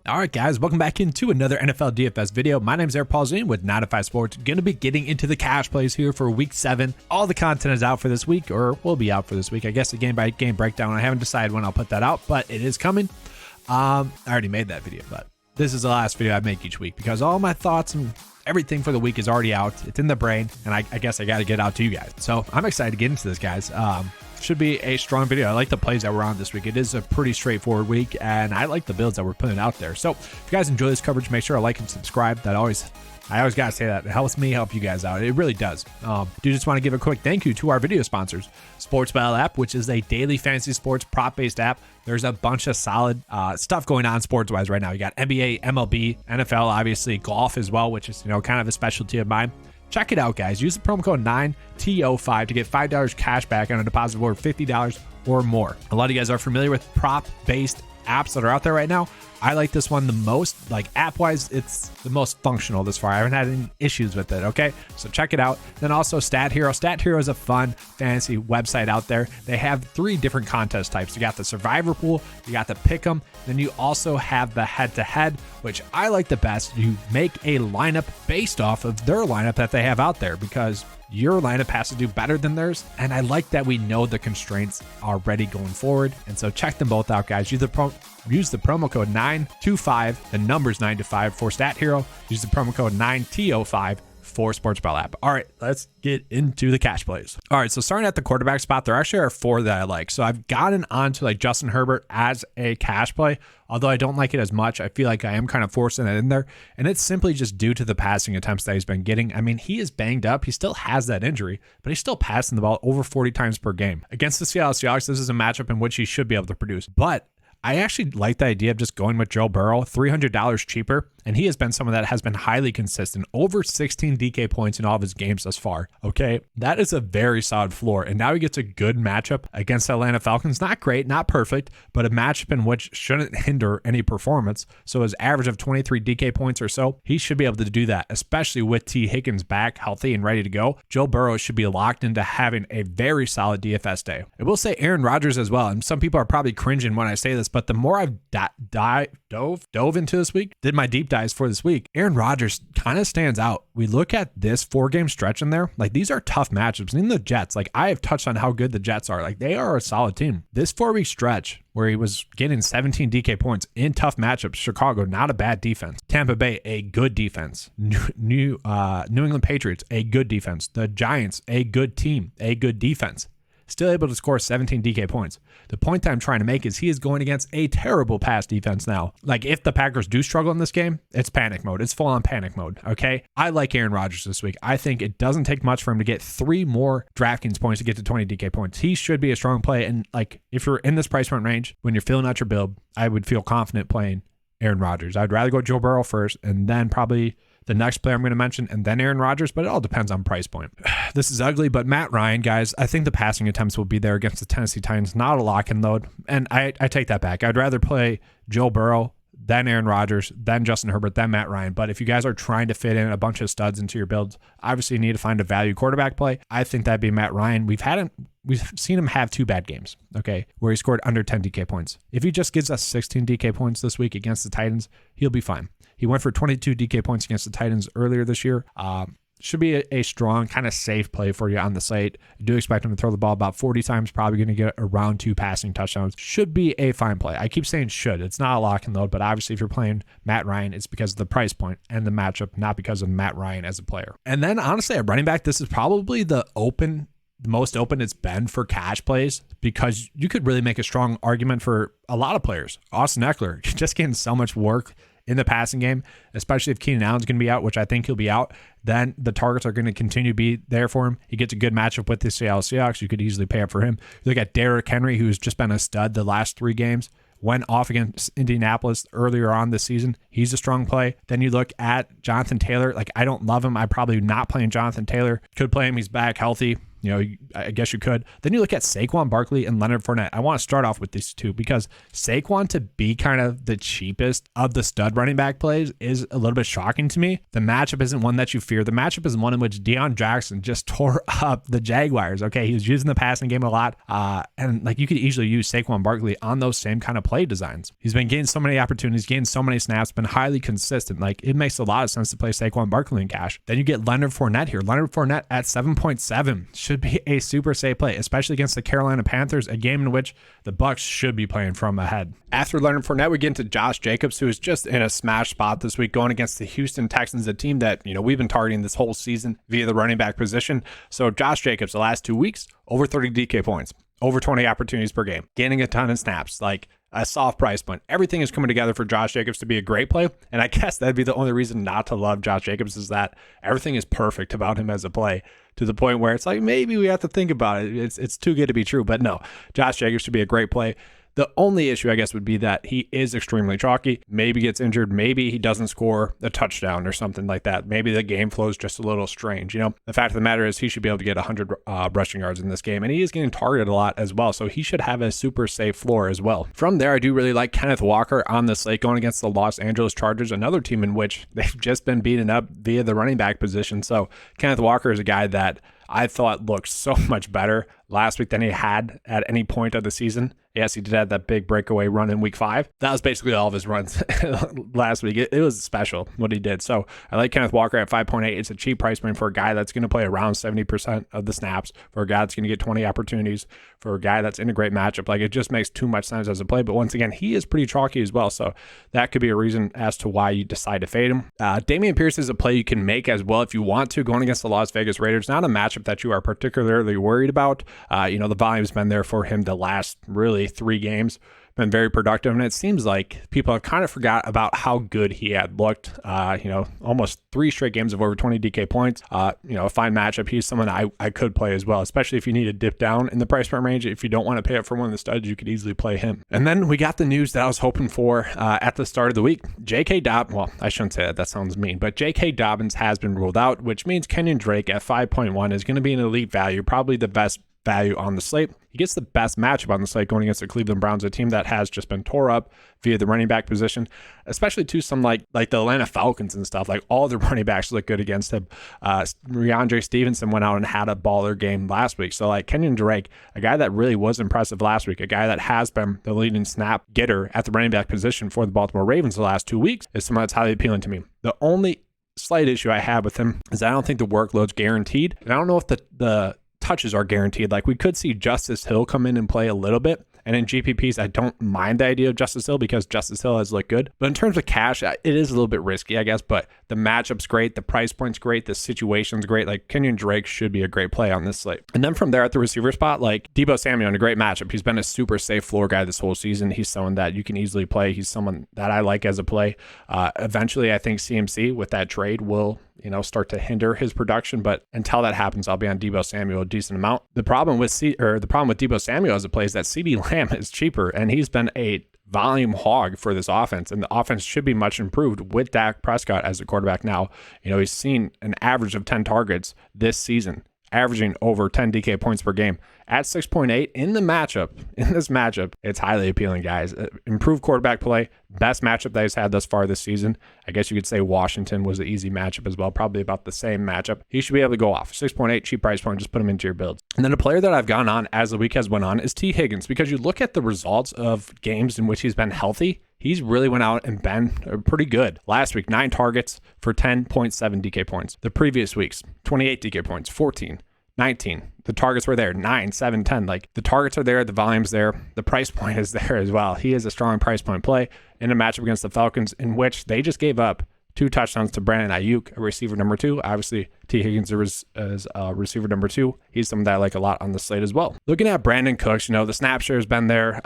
All right, guys, welcome back into another NFL DFS video. My name is Eric Paulzine with 9 to 5 Sports. Going to be getting into the cash plays here for week 7. All the content is out for this week, or will be out for this week. I guess a game by game breakdown. I haven't decided when I'll put that out, but it is coming. I already made that video, but this is the last video I make each week because all my thoughts and everything for the week is already out. It's in the brain, and I guess I got to get out to you guys. So I'm excited to get into this, guys. Should be a strong video. I like the plays that we're on this week. It is a pretty straightforward week, and I like the builds that we're putting out there. So if you guys enjoy this coverage, make sure to like and subscribe. I always gotta say that. It helps me help you guys out. It really does. Do just want to give a quick thank you to our video sponsors, Sports Battle app, which is a daily fantasy sports prop-based app. There's a bunch of solid stuff going on sports-wise right now. You got NBA, MLB, NFL, obviously golf as well, which is kind of a specialty of mine. Check it out, guys. Use the promo code 9TO5 to get $5 cash back on a deposit of over $50 or more. A lot of you guys are familiar with prop-based apps that are out there right now. I like this one the most. Like app-wise, it's the most functional this far. I haven't had any issues with it, okay? So check it out. Then also Stat Hero. Stat Hero is a fun fantasy website out there. They have 3 different contest types. You got the Survivor Pool, you got the Pick'em, then you also have the Head-to-Head, which I like the best. You make a lineup based off of their lineup that they have out there because your lineup has to do better than theirs. And I like that we know the constraints already going forward. And so check them both out, guys. Use the promo code 925, the numbers 925 for Stat Hero. Use the promo code 9TO5 for Sports Battle app. All right, let's get into the cash plays. All right, so starting at the quarterback spot, there actually are 4 that I like. So I've gotten onto like Justin Herbert as a cash play, although I don't like it as much. I feel like I am kind of forcing it in there, and it's simply just due to the passing attempts that he's been getting. I mean, he is banged up. He still has that injury, but he's still passing the ball over 40 times per game. Against the Seattle Seahawks, this is a matchup in which he should be able to produce, but I actually like the idea of just going with Joe Burrow, $300 cheaper, and he has been someone that has been highly consistent, over 16 DK points in all of his games thus far. Okay, that is a very solid floor, and now he gets a good matchup against the Atlanta Falcons. Not great, not perfect, but a matchup in which shouldn't hinder any performance. So his average of 23 DK points or so, he should be able to do that, especially with T. Higgins back healthy and ready to go. Joe Burrow should be locked into having a very solid DFS day. I will say Aaron Rodgers as well, and some people are probably cringing when I say this, but the more I've dove into this week, did my deep dives for this week, Aaron Rodgers kind of stands out. We look at this 4-game stretch in there, like these are tough matchups. And in the Jets, like I have touched on how good the Jets are. Like they are a solid team. This 4-week stretch where he was getting 17 DK points in tough matchups, Chicago, not a bad defense. Tampa Bay, a good defense. New England Patriots, a good defense. The Giants, a good team, a good defense. Still able to score 17 DK points. The point that I'm trying to make is he is going against a terrible pass defense now. Like if the Packers do struggle in this game, it's panic mode. It's full on panic mode. Okay. I like Aaron Rodgers this week. I think it doesn't take much for him to get 3 more DraftKings points to get to 20 DK points. He should be a strong play. And like if you're in this price point range, when you're filling out your build, I would feel confident playing Aaron Rodgers. I'd rather go Joe Burrow first and then probably the next player I'm going to mention, and then Aaron Rodgers, but it all depends on price point. This is ugly, but Matt Ryan, guys, I think the passing attempts will be there against the Tennessee Titans. Not a lock and load, and I take that back. I'd rather play Joe Burrow, then Aaron Rodgers, then Justin Herbert, then Matt Ryan. But if you guys are trying to fit in a bunch of studs into your builds, obviously you need to find a value quarterback play. I think that'd be Matt Ryan. We've seen him have 2 bad games, okay, where he scored under 10 DK points. If he just gives us 16 DK points this week against the Titans, he'll be fine. He went for 22 DK points against the Titans earlier this year. Should be a strong, kind of safe play for you on the site. I do expect him to throw the ball about 40 times, probably going to get around 2 passing touchdowns. Should be a fine play. I keep saying should. It's not a lock and load, but obviously if you're playing Matt Ryan, it's because of the price point and the matchup, not because of Matt Ryan as a player. And then honestly, at running back, this is probably the most open it's been for cash plays because you could really make a strong argument for a lot of players. Austin Eckler, just getting so much work in the passing game, especially if Keenan Allen's going to be out, which I think he'll be out, then the targets are going to continue to be there for him. He gets a good matchup with the Seattle Seahawks. You could easily pay up for him. You look at Derrick Henry, who's just been a stud the last 3 games, went off against Indianapolis earlier on this season. He's a strong play. Then you look at Jonathan Taylor. Like, I don't love him. I'm probably not playing Jonathan Taylor. Could play him. He's back healthy. I guess you could. Then you look at Saquon Barkley and Leonard Fournette. I want to start off with these two because Saquon to be kind of the cheapest of the stud running back plays is a little bit shocking to me. The matchup isn't one that you fear. The matchup is one in which Deion Jackson just tore up the Jaguars. Okay, he was using the passing game a lot, and like you could easily use Saquon Barkley on those same kind of play designs. He's been getting so many opportunities, getting so many snaps, been highly consistent. Like it makes a lot of sense to play Saquon Barkley in cash. Then you get Leonard Fournette here. Leonard Fournette at 7.7 should be a super safe play, especially against the Carolina Panthers, a game in which the Bucs should be playing from ahead. After Leonard Fournette, we get into Josh Jacobs, who is just in a smash spot this week going against the Houston Texans, a team that we've been targeting this whole season via the running back position. So Josh Jacobs, the last 2 weeks, over 30 DK points, over 20 opportunities per game, getting a ton of snaps, like a soft price point. Everything is coming together for Josh Jacobs to be a great play. And I guess that'd be the only reason not to love Josh Jacobs is that everything is perfect about him as a play, to the point where it's like, maybe we have to think about it. It's too good to be true. But no, Josh Jacobs should be a great play. The only issue, I guess, would be that he is extremely chalky. Maybe gets injured. Maybe he doesn't score a touchdown or something like that. Maybe the game flow is just a little strange. The fact of the matter is he should be able to get 100 rushing yards in this game, and he is getting targeted a lot as well, so he should have a super safe floor as well. From there, I do really like Kenneth Walker on the slate going against the Los Angeles Chargers, another team in which they've just been beaten up via the running back position. So Kenneth Walker is a guy that I thought looked so much better last week than he had at any point of the season. Yes, he did have that big breakaway run in week 5. That was basically all of his runs last week. It was special what he did. So I like Kenneth Walker at 5.8. It's a cheap price point for a guy that's going to play around 70% of the snaps, for a guy that's going to get 20 opportunities, for a guy that's in a great matchup. Like, it just makes too much sense as a play. But once again, he is pretty chalky as well. So that could be a reason as to why you decide to fade him. Dameon Pierce is a play you can make as well if you want to, going against the Las Vegas Raiders. Not a matchup that you are particularly worried about. The volume's been there for him the last really 3 games. Been very productive, and it seems like people have kind of forgot about how good he had looked. Almost 3 straight games of over 20 DK points. A fine matchup. He's someone I could play as well, especially if you need to dip down in the price point range. If you don't want to pay up for one of the studs, you could easily play him. And then we got the news that I was hoping for at the start of the week. J.K. Dobbins, well, I shouldn't say that. That sounds mean. But J.K. Dobbins has been ruled out, which means Kenyon Drake at 5.1 is going to be an elite value, probably the best value on the slate. He gets the best matchup on the slate going against the Cleveland Browns, a team that has just been tore up via the running back position, especially to some like the Atlanta Falcons and stuff. Like, all the running backs look good against him. Rhamondre Stevenson went out and had a baller game last week. So like Kenyon Drake, a guy that really was impressive last week, a guy that has been the leading snap getter at the running back position for the Baltimore Ravens the last 2 weeks, is someone that's highly appealing to me. The only slight issue I have with him is I don't think the workload's guaranteed. And I don't know if the touches are guaranteed. Like, we could see Justice Hill come in and play a little bit. And in GPPs, I don't mind the idea of Justice Hill because Justice Hill has looked good. But in terms of cash, it is a little bit risky, I guess. But the matchup's great. The price point's great. The situation's great. Like, Kenyon Drake should be a great play on this slate. And then from there at the receiver spot, like Deebo Samuel in a great matchup. He's been a super safe floor guy this whole season. He's someone that you can easily play. He's someone that I like as a play. Eventually, I think CMC with that trade will start to hinder his production. But until that happens, I'll be on Deebo Samuel a decent amount. The problem with Deebo Samuel as a play is that CeeDee Lamb is cheaper, and he's been a volume hog for this offense, and the offense should be much improved with Dak Prescott as the quarterback now. He's seen an average of 10 targets this season, averaging over 10 DK points per game at 6.8 in this matchup. It's highly appealing, guys. Improved quarterback play, best matchup that he's had thus far this season. I guess you could say Washington was an easy matchup as well, probably about the same matchup. He should be able to go off 6.8, cheap price point, just put him into your builds. And then a player that I've gone on as the week has went on is T. Higgins, because you look at the results of games in which he's been healthy. He's really went out and been pretty good. Last week, 9 targets for 10.7 DK points. The previous weeks, 28 DK points, 14, 19. The targets were there, 9, 7, 10. Like, the targets are there, the volume's there, the price point is there as well. He is a strong price point play in a matchup against the Falcons, in which they just gave up 2 touchdowns to Brandon Ayuk, a receiver number 2. Obviously, T. Higgins is receiver number 2. He's someone that I like a lot on the slate as well. Looking at Brandon Cooks, the snap share has been there.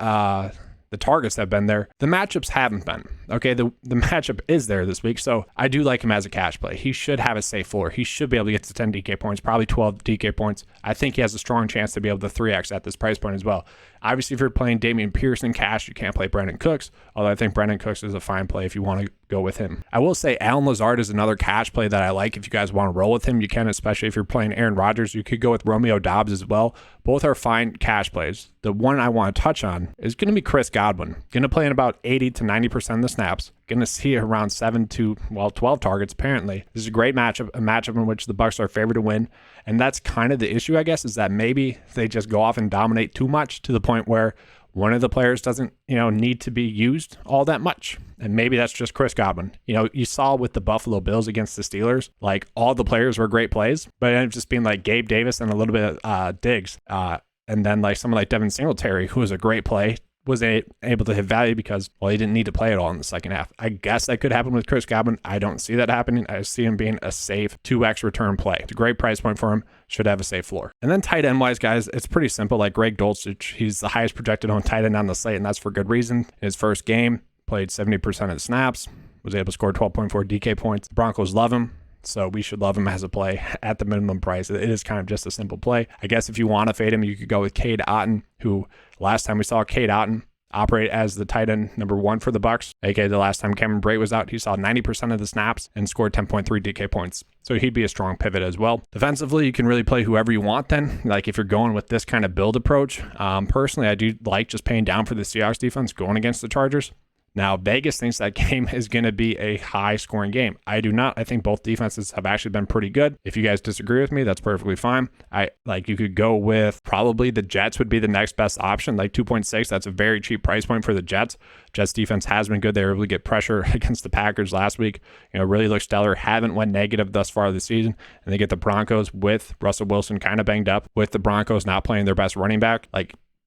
The targets have been there. The matchups haven't been. Okay, the matchup is there this week, so I do like him as a cash play. He should have a safe floor. He should be able to get to 10 DK points, probably 12 DK points. I think he has a strong chance to be able to 3x at this price point as well. Obviously, if you're playing Damian Pierce in cash, you can't play Brandon Cooks, although I think Brandon Cooks is a fine play if you want to go with him. I will say Allen Lazard is another cash play that I like. If you guys want to roll with him, you can, especially if you're playing Aaron Rodgers. You could go with Romeo Doubs as well. Both are fine cash plays. The one I want to touch on is going to be Chris Godwin. Going to play in about 80 to 90% of the snaps. Going to see around 7 to 12 targets apparently. This is a great matchup, a matchup in which the Bucs are favored to win. And that's kind of the issue, I guess, is that maybe they just go off and dominate too much to the point where one of the players doesn't, need to be used all that much. And maybe that's just Chris Godwin. You saw with the Buffalo Bills against the Steelers, like all the players were great plays, but it ended up just being like Gabe Davis and a little bit of Diggs. And then like someone like Devin Singletary, who was a great play, was able to hit value because, well, he didn't need to play at all in the second half. I guess that could happen with Chris Godwin. I don't see that happening. I see him being a safe 2x return play. It's a great price point for him. Should have a safe floor. And then tight end wise, guys, it's pretty simple. Like Greg Dulcich, he's the highest projected on tight end on the slate, and that's for good reason. In his first game, played 70% of the snaps, was able to score 12.4 DK points. The Broncos love him. So we should love him as a play at the minimum price. It is kind of just a simple play. I guess if you want to fade him, you could go with Cade Otton, who last time we saw Cade Otton operate as the tight end number 1 for the Bucs. aka the last time Cameron Brate was out, he saw 90% of the snaps and scored 10.3 DK points. So he'd be a strong pivot as well. Defensively, you can really play whoever you want then. Like if you're going with this kind of build approach, personally, I do like just paying down for the Seahawks defense going against the Chargers. Now, Vegas thinks that game is going to be a high-scoring game. I do not. I think both defenses have actually been pretty good. If you guys disagree with me, that's perfectly fine. You could go with probably the Jets would be the next best option, like 2.6. That's a very cheap price point for the Jets. Jets defense has been good. They were able to get pressure against the Packers last week. Really looked stellar. Haven't went negative thus far this season. And they get the Broncos with Russell Wilson kind of banged up, with the Broncos not playing their best running back.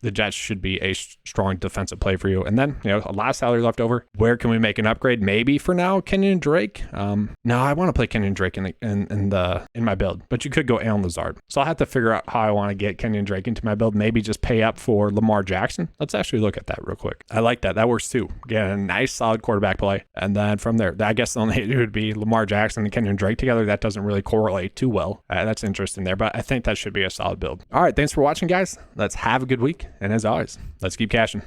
The Jets should be a strong defensive play for you. And then, a lot of salary left over. Where can we make an upgrade? Maybe for now, Kenyon Drake. No, I want to play Kenyon Drake in my build, but you could go Allen Lazard. So I'll have to figure out how I want to get Kenyon Drake into my build. Maybe just pay up for Lamar Jackson. Let's actually look at that real quick. I like that. That works too. Get a nice solid quarterback play. And then from there, I guess the only it would be Lamar Jackson and Kenyon Drake together. That doesn't really correlate too well. That's interesting there, but I think that should be a solid build. All right. Thanks for watching, guys. Let's have a good week. And as always, let's keep cashing.